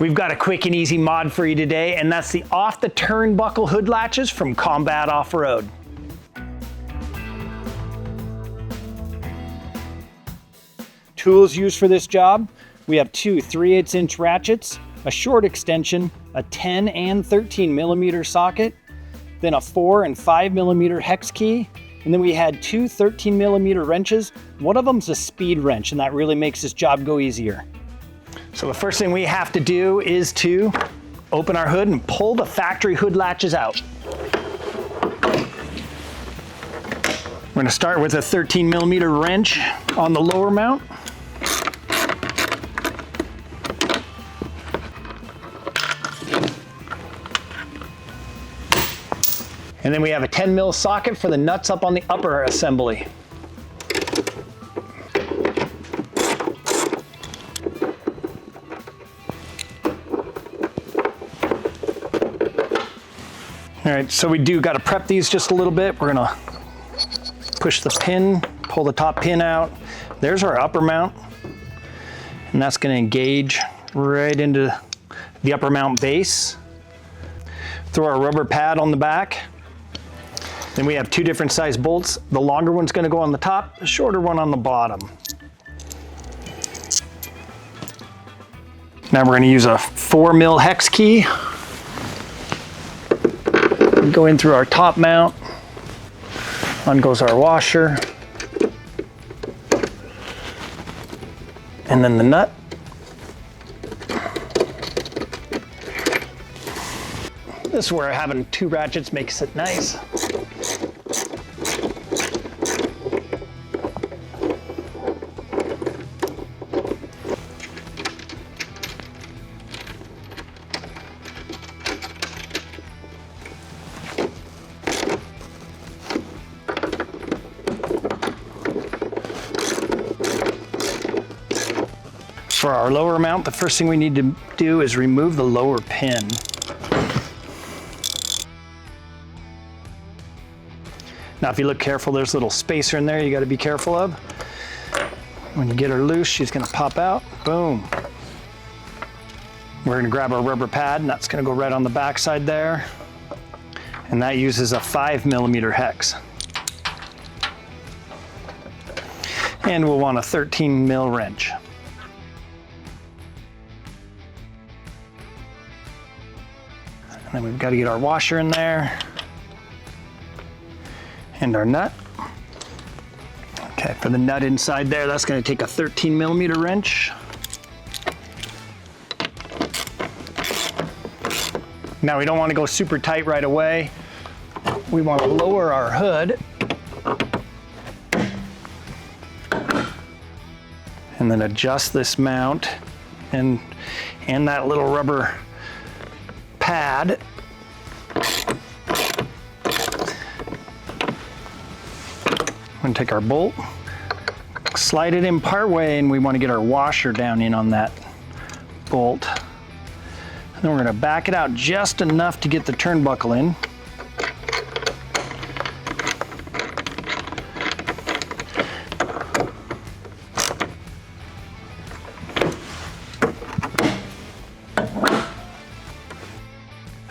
We've got a quick and easy mod for you today, and that's the off-the-turnbuckle hood latches from Combat Offroad. Tools used for this job, we have two 3/8" ratchets, a short extension, a 10 and 13 millimeter socket, then a 4 and 5 millimeter hex key, and then we had two 13 millimeter wrenches. One of them's a speed wrench, and that really makes this job go easier. So the first thing we have to do is to open our hood and pull the factory hood latches out. We're going to start with a 13 millimeter wrench on the lower mount. And then we have a 10 mil socket for the nuts up on the upper assembly. All right, so we do got to prep these just a little bit. We're gonna push the pin, pull the top pin out. There's our upper mount, and that's gonna engage right into the upper mount base. Throw our rubber pad on the back. Then we have two different size bolts. The longer one's gonna go on the top, the shorter one on the bottom. Now we're gonna use a 4 mil hex key. Go in through our top mount. On goes our washer. And then the nut. This is where having two ratchets makes it nice. For our lower mount, the first thing we need to do is remove the lower pin. Now, if you look careful, there's a little spacer in there you got to be careful of. When you get her loose, she's going to pop out. Boom. We're going to grab our rubber pad, and that's going to go right on the back side there. And that uses a 5 millimeter hex. And we'll want a 13 mil wrench. And then we've got to get our washer in there and our nut. Okay, for the nut inside there, that's going to take a 13 millimeter wrench. Now we don't want to go super tight right away. We want to lower our hood and then adjust this mount and that little rubber pad. We're going to take our bolt, slide it in part way, and we want to get our washer down in on that bolt. And then we're going to back it out just enough to get the turnbuckle in.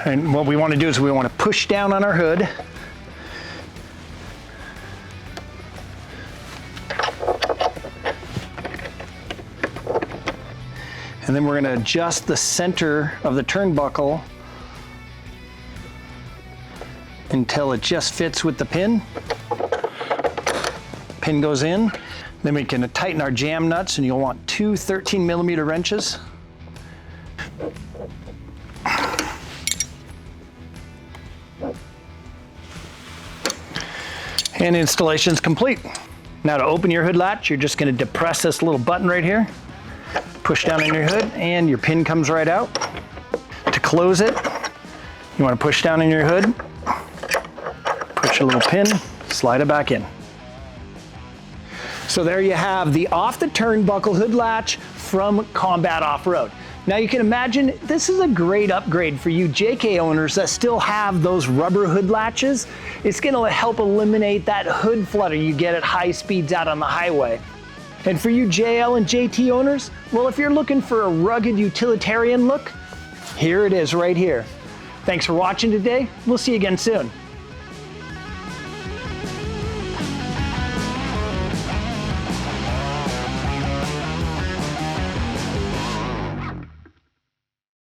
And what we want to do is we want to push down on our hood. And then we're going to adjust the center of the turnbuckle until it just fits with the pin. Pin goes in. Then we can tighten our jam nuts, and you'll want two 13 millimeter wrenches. And installation's complete. Now to open your hood latch, you're just going to depress this little button right here. Push down in your hood and your pin comes right out. To close it, you want to push down in your hood, push a little pin, slide it back in. So there you have the off-the-turnbuckle hood latch from Combat Offroad. Now you can imagine this is a great upgrade for you JK owners that still have those rubber hood latches. It's going to help eliminate that hood flutter you get at high speeds out on the highway. And for you JL and JT owners, well, if you're looking for a rugged utilitarian look, Here it is right here. Thanks for watching today. We'll see you again soon.